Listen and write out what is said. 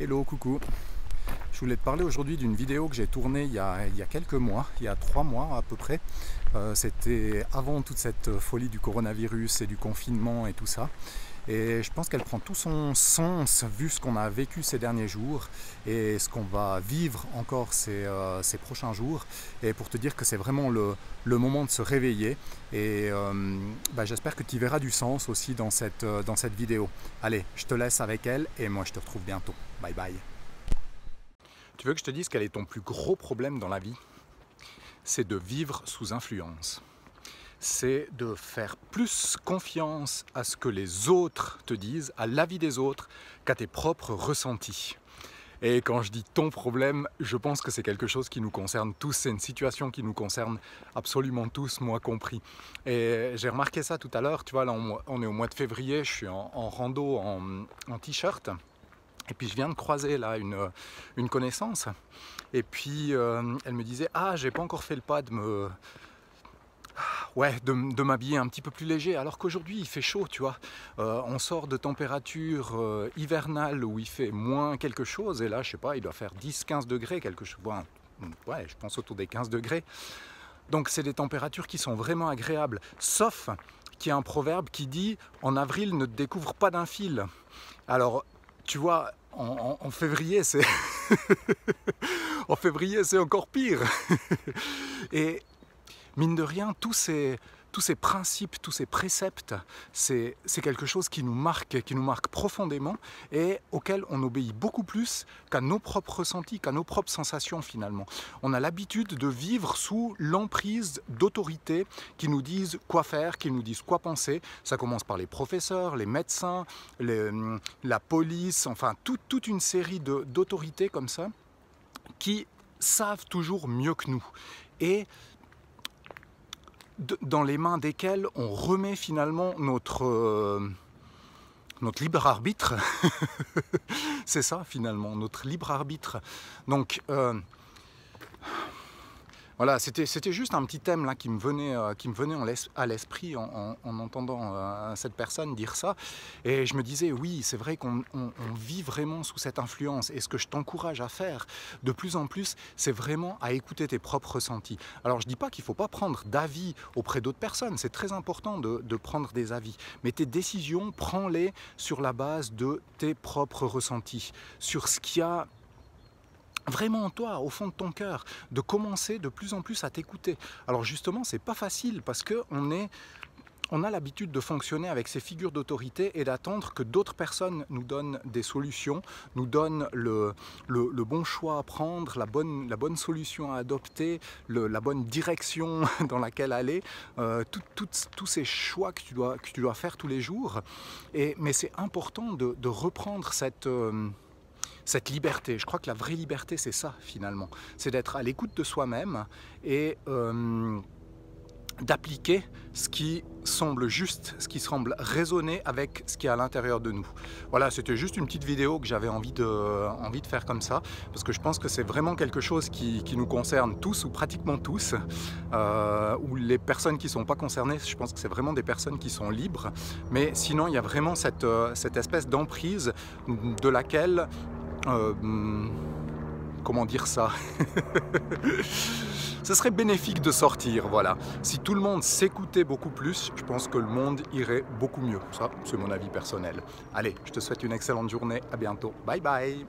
Hello, coucou. Je voulais te parler aujourd'hui d'une vidéo que j'ai tournée il y a quelques mois, il y a 3 mois à peu près. C'était avant toute cette folie du coronavirus et du confinement et tout ça. Et je pense qu'elle prend tout son sens vu ce qu'on a vécu ces derniers jours et ce qu'on va vivre encore ces prochains jours. Et pour te dire que c'est vraiment le moment de se réveiller. Et j'espère que tu verras du sens aussi dans cette vidéo. Allez, je te laisse avec elle et moi je te retrouve bientôt. Bye bye. Tu veux que je te dise quel est ton plus gros problème dans la vie? C'est de vivre sous influence. C'est de faire plus confiance à ce que les autres te disent, à l'avis des autres, qu'à tes propres ressentis. Et quand je dis ton problème, je pense que c'est quelque chose qui nous concerne tous, c'est une situation qui nous concerne absolument tous, moi compris. Et j'ai remarqué ça tout à l'heure, tu vois, là on est au mois de février, je suis en rando en t-shirt. Et puis je viens de croiser là une connaissance. Et puis elle me disait « Ah, j'ai pas encore fait le pas de m'habiller un petit peu plus léger, alors qu'aujourd'hui il fait chaud, tu vois. On sort de température hivernale où il fait moins quelque chose, et là, je sais pas, il doit faire 10-15 degrés, quelque chose. Bon, ouais, je pense autour des 15 degrés. Donc c'est des températures qui sont vraiment agréables, sauf qu'il y a un proverbe qui dit « En avril, ne te découvre pas d'un fil ». Alors, tu vois, en février, c'est en février, c'est encore pire. Et mine de rien, tous ces principes, tous ces préceptes, c'est quelque chose qui nous marque profondément et auquel on obéit beaucoup plus qu'à nos propres ressentis, qu'à nos propres sensations finalement. On a l'habitude de vivre sous l'emprise d'autorités qui nous disent quoi faire, qui nous disent quoi penser. Ça commence par les professeurs, les médecins, la police, enfin toute une série d'autorités comme ça qui savent toujours mieux que nous. Et dans les mains desquelles on remet finalement notre libre arbitre. C'est ça finalement, notre libre arbitre. Donc voilà, c'était juste un petit thème là qui me venait à l'esprit en entendant cette personne dire ça. Et je me disais, oui, c'est vrai qu'on vit vraiment sous cette influence. Et ce que je t'encourage à faire de plus en plus, c'est vraiment à écouter tes propres ressentis. Alors je dis pas qu'il ne faut pas prendre d'avis auprès d'autres personnes. C'est très important de prendre des avis. Mais tes décisions, prends-les sur la base de tes propres ressentis. Sur ce qu'il y a vraiment en toi, au fond de ton cœur, de commencer de plus en plus à t'écouter. Alors justement, c'est pas facile parce qu'on a l'habitude de fonctionner avec ces figures d'autorité et d'attendre que d'autres personnes nous donnent des solutions, nous donnent le bon choix à prendre, la bonne solution à adopter, la bonne direction dans laquelle aller, tous ces choix que tu dois faire tous les jours. Mais c'est important de reprendre cette liberté. Je crois que la vraie liberté, c'est ça finalement. C'est d'être à l'écoute de soi-même et d'appliquer ce qui semble juste, ce qui semble résonner avec ce qui est à l'intérieur de nous. Voilà, c'était juste une petite vidéo que j'avais envie de faire comme ça, parce que je pense que c'est vraiment quelque chose qui nous concerne tous, ou pratiquement tous, ou les personnes qui ne sont pas concernées, je pense que c'est vraiment des personnes qui sont libres, mais sinon il y a vraiment cette espèce d'emprise de laquelle comment dire ça? Ce serait bénéfique de sortir, voilà. Si tout le monde s'écoutait beaucoup plus, je pense que le monde irait beaucoup mieux. Ça, c'est mon avis personnel. Allez, je te souhaite une excellente journée. À bientôt. Bye bye.